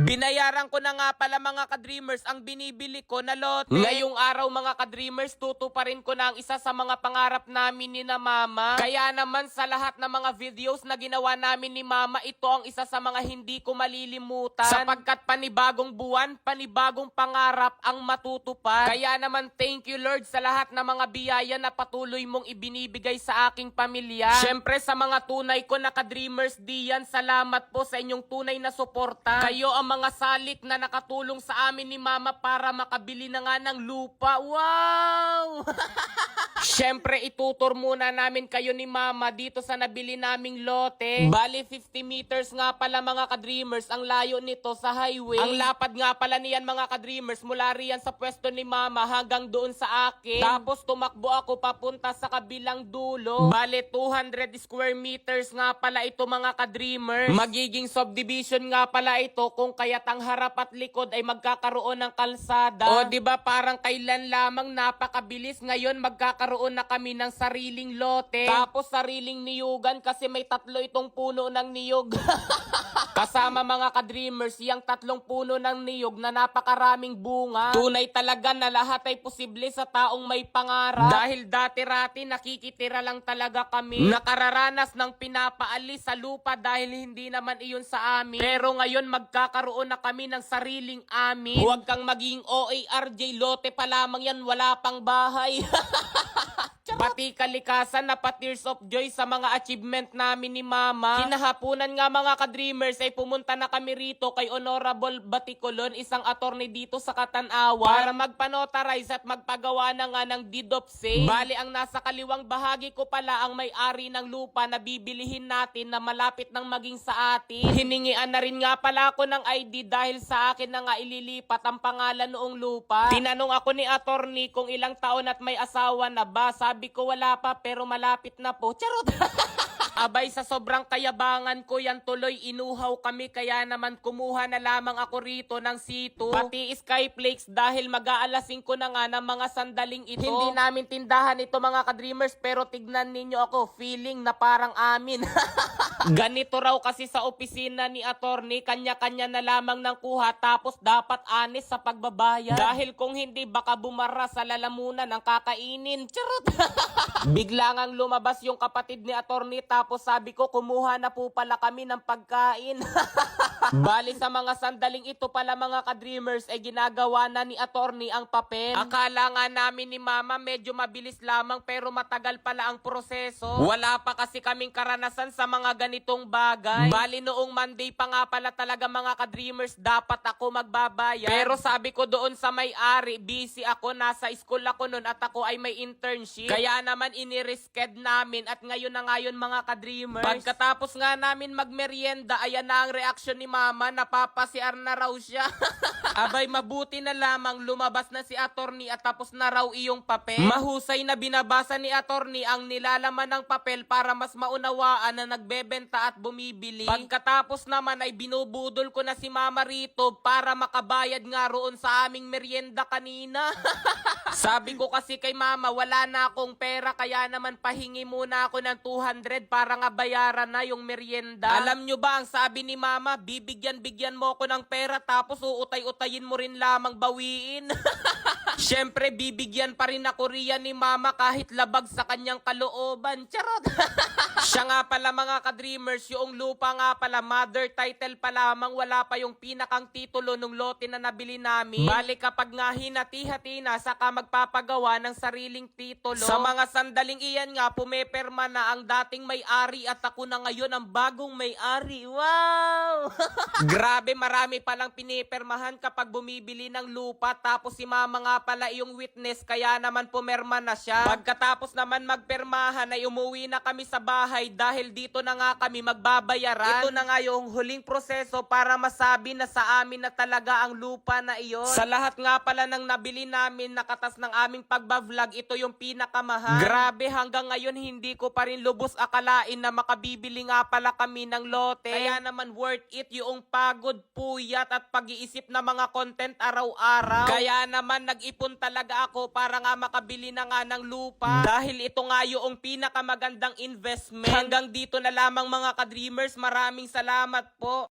Binayaran ko na nga pala mga ka-dreamers ang binibili ko na lote. Ngayong araw mga ka-dreamers, tutuparin ko na ang isa sa mga pangarap namin ni na mama. Kaya naman sa lahat ng mga videos na ginawa namin ni mama, ito ang isa sa mga hindi ko malilimutan. Sapagkat panibagong buwan, panibagong pangarap ang matutupad. Kaya naman thank you Lord sa lahat ng mga biyaya na patuloy mong ibinibigay sa aking pamilya. Syempre sa mga tunay ko na ka-dreamers diyan, salamat po sa inyong tunay na suporta. Kayo ang mga salik na nakatulong sa amin ni mama para makabili na nga ng lupa. Wow! Syempre itutur muna namin kayo ni mama dito sa nabili naming lote. Bali 50 meters nga pala mga ka-dreamers ang layo nito sa highway. Ang lapad nga pala niyan mga ka-dreamers mula riyan sa pwesto ni mama hanggang doon sa akin. Tapos tumakbo ako papunta sa kabilang dulo. Bali 200 square meters nga pala ito mga ka-dreamers. Magiging subdivision nga pala ito kung kaya't ang harap at likod ay magkakaroon ng kalsada. O diba parang kailan lamang napakabilis, ngayon magkakaroon na kami ng sariling lote. Tapos sariling niyugan kasi may 3 itong puno ng niyog. Kasama mga ka-dreamers, yung 3 puno ng niyog na napakaraming bunga. Tunay talaga na lahat ay posible sa taong may pangarap. Dahil dati-rati nakikitira lang talaga kami. Nakararanas ng pinapaalis sa lupa dahil hindi naman iyon sa amin. Pero ngayon magkakaroon na kami ng sariling amin. Huwag kang maging OARJ, lote pa lamang yan, wala pang bahay. Pati kalikasan na pa-tears of joy sa mga achievement namin ni mama. Kinahapunan nga mga ka-dreamers ay pumunta na kami rito kay Honorable Baticolon, isang attorney dito sa Katanawa, para magpanotarize at magpagawa na nga ng deed of sale. Bali ang nasa kaliwang bahagi ko pala ang may-ari ng lupa na bibilihin natin na malapit nang maging sa atin. Hiningian na rin nga pala ako ng ID dahil sa akin na nga ililipat ang pangalan noong lupa. Tinanong ako ni attorney kung ilang taon at may asawa na ba. Sabi ko wala pa pero malapit na po. Charot! Abay sa sobrang kayabangan ko yan tuloy inuhaw kami kaya naman kumuha na lamang ako rito ng C2 pati Skyflakes dahil mag-aalasin ko na nga ng mga sandaling ito. Hindi namin tindahan ito mga ka-dreamers pero tignan ninyo ako, feeling na parang amin. Ganito raw kasi sa opisina ni attorney, kanya-kanya na lamang ng kuha tapos dapat honest sa pagbabayad. Dahil kung hindi baka bumara sa lalamunan ang kakainin. Charot! Bigla ngang lumabas yung kapatid ni attorney tapos sabi ko kumuha na po pala kami ng pagkain. Bali sa mga sandaling ito pala mga ka-dreamers ay ginagawa na ni attorney ang papel. Akala nga namin ni mama medyo mabilis lamang pero matagal pala ang proseso. Wala pa kasi kaming karanasan sa mga ganitong bagay. Bali noong Monday pa nga pala talaga mga ka-dreamers dapat ako magbabayad. Pero sabi ko doon sa may-ari, busy ako, nasa school ako noon at ako ay may internship. Kaya naman inirisked namin at ngayon na ngayon mga ka-dreamers. Pagkatapos nga namin magmerienda, ayan na ang reaksyon ni mama, napapasiar na raw siya. Abay mabuti na lamang lumabas na si attorney at tapos na raw iyong papel. Mahusay na binabasa ni attorney ang nilalaman ng papel para mas maunawaan na nagbebenta at bumibili. Pagkatapos naman ay binubudol ko na si mama rito para makabayad nga roon sa aming merienda kanina. Sabi ko kasi kay mama wala na akong pera kaya naman pahingi muna ako ng 200 para nga bayaran na yung merienda. Alam nyo ba ang sabi ni mama, bibigyan mo ako ng pera tapos uutay-utayin mo rin lamang bawiin. Siyempre bibigyan pa rin ako riyan ni mama kahit labag sa kanyang kalooban. Charot! Siya nga pala mga ka-dreamers, yung lupa nga pala mother title pa lamang, wala pa yung pinakang titulo ng lote na nabili namin. Bali kapag nga hinati-hati na saka magpapagawa ng sariling titulo. Sa mga sandaling iyan nga pumeperma na ang dating may-ari at ako na ngayon ang bagong may-ari. Wow! Grabe, marami palang pinipermahan kapag bumibili ng lupa tapos si mama nga pala yung witness kaya naman pumerma na siya. Pagkatapos naman magpermahan ay umuwi na kami sa bahay dahil dito na nga kami magbabayaran. Ito na nga yung huling proseso para masabi na sa amin na talaga ang lupa na iyon. Sa lahat nga pala ng nabili namin nakatas ng aming pagbablog, ito yung pinakamahal. Grabe, hanggang ngayon hindi ko pa rin lubos akalain na makabibili nga pala kami ng lote. Kaya naman worth it yung pagod, puyat at pag-iisip na mga content araw-araw. Kaya naman nag-ipon talaga ako para nga makabili na nga ng lupa. Dahil ito nga yung pinakamagandang investment. Hanggang dito na lamang mga ka-dreamers. Maraming salamat po.